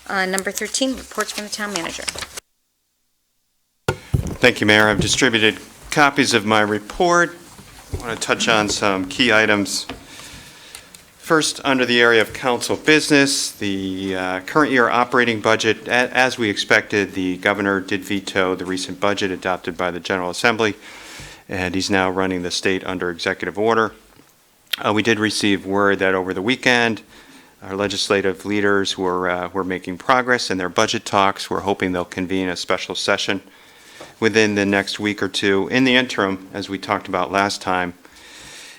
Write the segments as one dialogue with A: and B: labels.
A: Number 13, reports from the town manager.
B: Thank you, Mayor. I've distributed copies of my report. I want to touch on some key items. First, under the area of council business, the current year operating budget, as we expected, the governor did veto the recent budget adopted by the General Assembly, and he's now running the state under executive order. We did receive word that over the weekend, our legislative leaders were making progress in their budget talks. We're hoping they'll convene a special session within the next week or two. In the interim, as we talked about last time,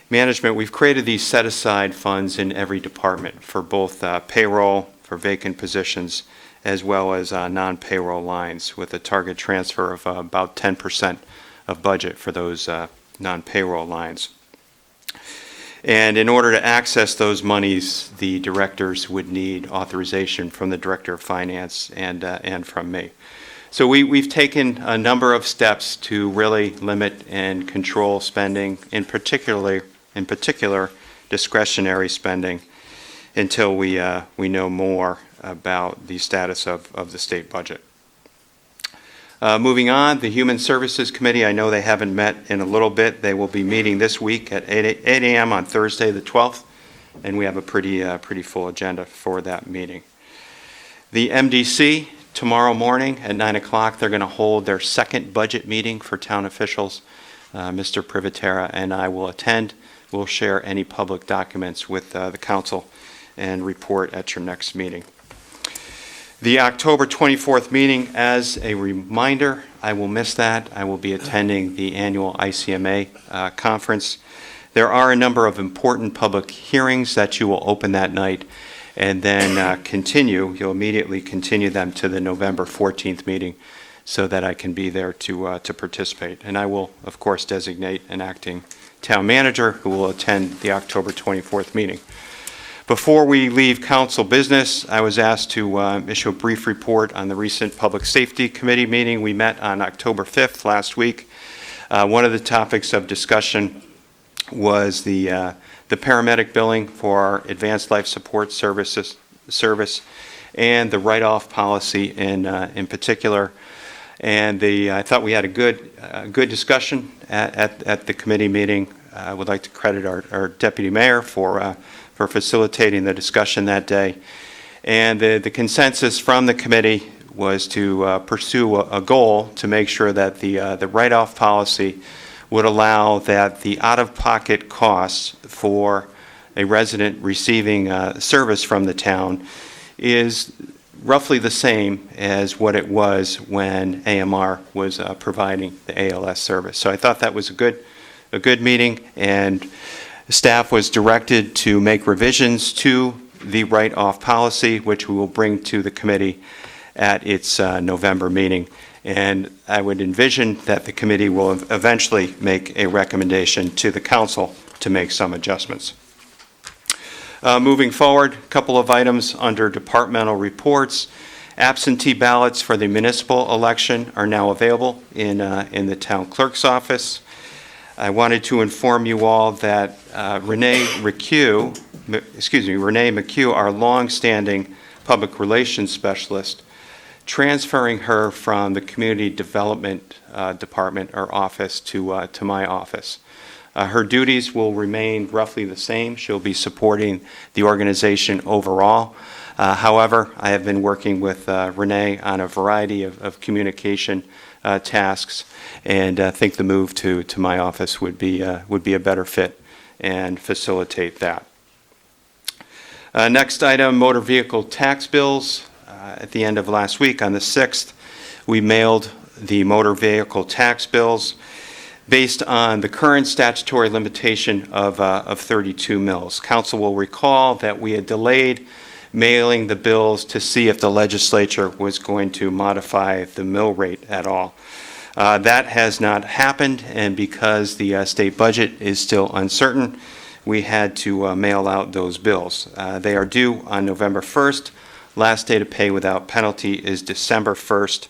B: management, we've created these set-aside funds in every department for both payroll, for vacant positions, as well as non-payroll lines, with a target transfer of about 10% of budget for those non-payroll lines. And in order to access those monies, the directors would need authorization from the Director of Finance and from me. So we've taken a number of steps to really limit and control spending, in particular discretionary spending, until we know more about the status of the state budget. Moving on, the Human Services Committee, I know they haven't met in a little bit. They will be meeting this week at 8 a.m. on Thursday the 12th, and we have a pretty full agenda for that meeting. The MDC, tomorrow morning at 9 o'clock, they're going to hold their second budget meeting for town officials. Mr. Privatera and I will attend. We'll share any public documents with the council and report at your next meeting. The October 24th meeting, as a reminder, I will miss that. I will be attending the annual ICMA conference. There are a number of important public hearings that you will open that night, and then you'll immediately continue them to the November 14th meeting so that I can be there to participate. And I will, of course, designate an acting town manager who will attend the October 24th meeting. Before we leave council business, I was asked to issue a brief report on the recent Public Safety Committee meeting. We met on October 5th last week. One of the topics of discussion was the paramedic billing for our advanced life support service and the write-off policy in particular. And I thought we had a good discussion at the committee meeting. I would like to credit our deputy mayor for facilitating the discussion that day. And the consensus from the committee was to pursue a goal to make sure that the write-off policy would allow that the out-of-pocket costs for a resident receiving service from the town is roughly the same as what it was when AMR was providing the ALS service. So I thought that was a good meeting, and staff was directed to make revisions to the write-off policy, which we will bring to the committee at its November meeting. And I would envision that the committee will eventually make a recommendation to the council to make some adjustments. Moving forward, a couple of items under departmental reports. Absentee ballots for the municipal election are now available in the town clerk's office. I wanted to inform you all that Renee McHugh, our long-standing public relations specialist, transferring her from the community development department or office to my office. Her duties will remain roughly the same. She'll be supporting the organization overall. However, I have been working with Renee on a variety of communication tasks, and think the move to my office would be a better fit and facilitate that. Next item, motor vehicle tax bills. At the end of last week, on the 6th, we mailed the motor vehicle tax bills based on the current statutory limitation of 32 mills. Council will recall that we had delayed mailing the bills to see if the legislature was going to modify the mill rate at all. That has not happened, and because the state budget is still uncertain, we had to mail out those bills. They are due on November 1st. Last day to pay without penalty is December 1st.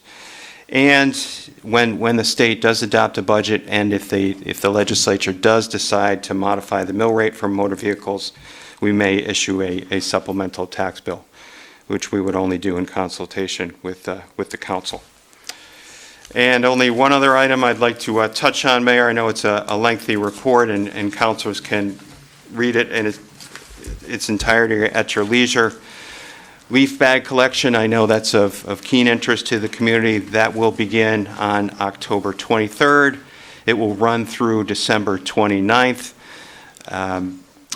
B: And when the state does adopt a budget, and if the legislature does decide to modify the mill rate for motor vehicles, we may issue a supplemental tax bill. which we would only do in consultation with the council. And only one other item I'd like to touch on, Mayor. I know it's a lengthy report, and councilors can read it in its entirety at your leisure. Leaf bag collection, I know that's of keen interest to the community. That will begin on October 23rd. It will run through December 29th.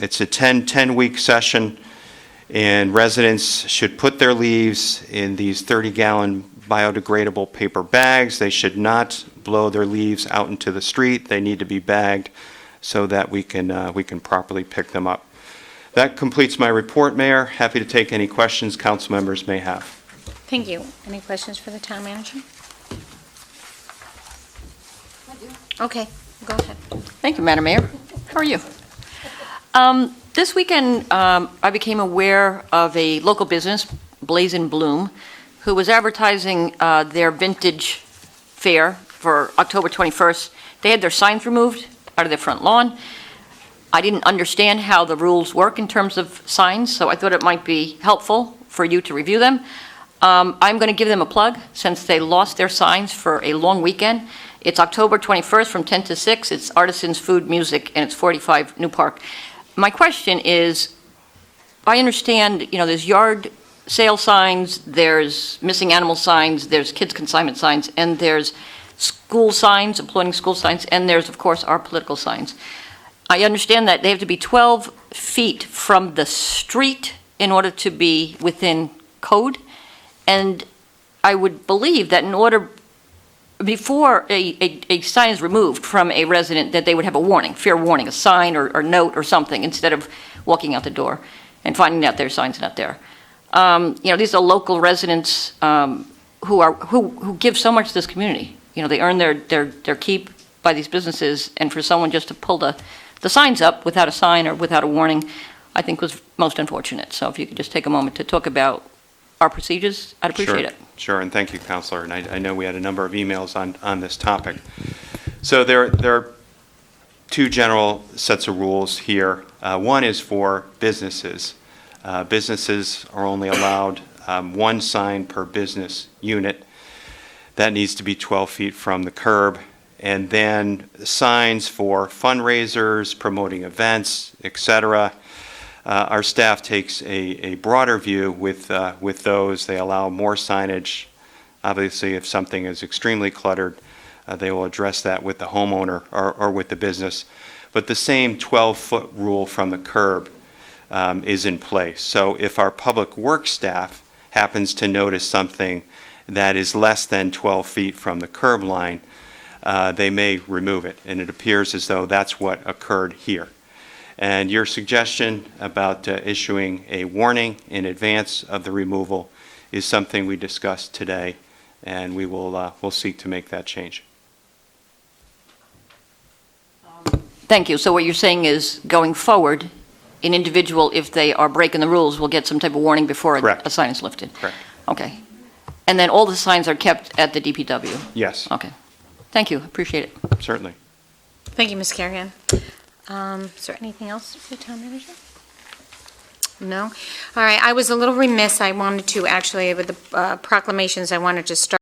B: It's a 10-week session, and residents should put their leaves in these 30-gallon biodegradable paper bags. They should not blow their leaves out into the street. They need to be bagged so that we can properly pick them up. That completes my report, Mayor. Happy to take any questions council members may have.
A: Thank you. Any questions for the town manager? Okay, go ahead.
C: Thank you, Madam Mayor. How are you? This weekend, I became aware of a local business, Blaze in Bloom, who was advertising their vintage fair for October 21st. They had their signs removed out of their front lawn. I didn't understand how the rules work in terms of signs, so I thought it might be helpful for you to review them. I'm going to give them a plug since they lost their signs for a long weekend. It's October 21st from 10 to 6. It's Artisans Food Music, and it's 45 New Park. My question is, I understand, there's yard sale signs, there's missing animal signs, there's kids consignment signs, and there's school signs, employing school signs, and there's, of course, our political signs. I understand that they have to be 12 feet from the street in order to be within code, and I would believe that in order, before a sign is removed from a resident, that they would have a warning, fair warning, a sign or note or something, instead of walking out the door and finding out their sign's not there. These are local residents who give so much to this community. They earn their keep by these businesses, and for someone just to pull the signs up without a sign or without a warning, I think was most unfortunate. So if you could just take a moment to talk about our procedures, I'd appreciate it.
B: Sure, and thank you, Councilor. And I know we had a number of emails on this topic. So there are two general sets of rules here. One is for businesses. Businesses are only allowed one sign per business unit. That needs to be 12 feet from the curb. And then signs for fundraisers, promoting events, etc. Our staff takes a broader view with those. They allow more signage. Obviously, if something is extremely cluttered, they will address that with the homeowner or with the business. But the same 12-foot rule from the curb is in place. So if our public works staff happens to notice something that is less than 12 feet from the curb line, they may remove it, and it appears as though that's what occurred here. And your suggestion about issuing a warning in advance of the removal is something we discussed today, and we'll seek to make that change.
C: Thank you. So what you're saying is, going forward, an individual, if they are breaking the rules, will get some type of warning before a sign is lifted? Correct. Okay. And then all the signs are kept at the DPW?
B: Yes.
C: Okay. Thank you. Appreciate it.
B: Certainly.
A: Thank you, Ms. Carrigan. Is there anything else for the town manager? No? All right, I was a little remiss. I wanted to actually, with the proclamations, I wanted to start